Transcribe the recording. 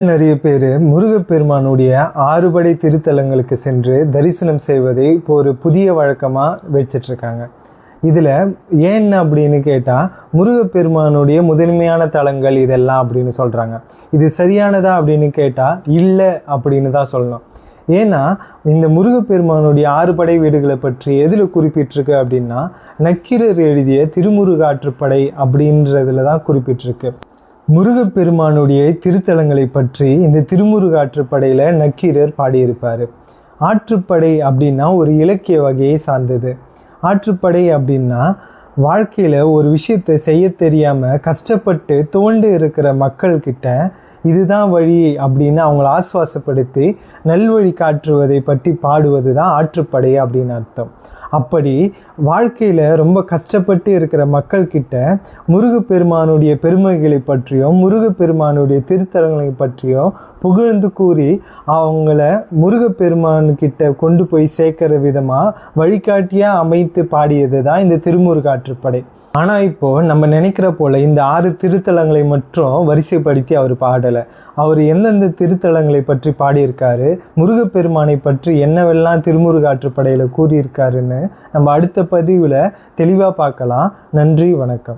நிறைய பேர் முருகப்பெருமானுடைய ஆறுபடை திருத்தலங்களுக்கு சென்று தரிசனம் செய்வதை இப்போ ஒரு புதிய வழக்கமாக வச்சிட்ருக்காங்க. இதில் ஏன் அப்படின்னு கேட்டால், முருகப்பெருமானுடைய முதன்மையான தலங்கள் இதெல்லாம் அப்படின்னு சொல்கிறாங்க. இது சரியானதா அப்படின்னு கேட்டால் இல்லை அப்படின்னு தான் சொல்லணும். ஏன்னா இந்த முருகப்பெருமானுடைய ஆறுபடை வீடுகளை பற்றி எதில் குறிப்பிட்டிருக்கு அப்படின்னா, நக்கீரர் எழுதிய திருமுருகாற்றுப்படை அப்படின்றதுல தான் குறிப்பிட்டிருக்கு. முருகப்பெருமானுடைய திருத்தலங்களை பற்றி இந்த திருமுருகாற்றுப்படையில் நக்கீரர் பாடியிருப்பார். ஆற்றுப்படை அப்படின்னா ஒரு இலக்கிய வகையை சார்ந்தது. ஆற்றுப்படை அப்படின்னா வாழ்க்கையில் ஒரு விஷயத்தை செய்ய தெரியாமல் கஷ்டப்பட்டு தோண்டு இருக்கிற மக்கள்கிட்ட இதுதான் வழி அப்படின்னு அவங்கள ஆசுவாசப்படுத்தி நல்வழி காட்டுவதை பற்றி பாடுவது தான் ஆற்றுப்படை அப்படின்னு அர்த்தம். அப்படி வாழ்க்கையில் ரொம்ப கஷ்டப்பட்டு இருக்கிற மக்கள்கிட்ட முருகப்பெருமானுடைய பெருமைகளை பற்றியும் முருகப்பெருமானுடைய திருத்தலங்களை பற்றியும் புகழ்ந்து கூறி அவங்கள முருகப்பெருமானுக்கிட்ட கொண்டு போய் சேர்க்கிற விதமாக வழிகாட்டியாக அமைத்து பாடியது தான் இந்த திருமுருகாற்றுப்படை. ஆனால் இப்போது நம்ம நினைக்கிற போல் இந்த 6 திருத்தலங்களை மட்டும் வரிசைப்படுத்தி அவர் பாடலை. அவர் எந்தெந்த திருத்தலங்களை பற்றி பாடியிருக்காரு, முருகப்பெருமானை பற்றி என்னவெல்லாம் திருமுருகாற்றுப்படையில் கூறியிருக்காருன்னு நம்ம அடுத்த பதிவில் தெளிவாக பார்க்கலாம். நன்றி, வணக்கம்.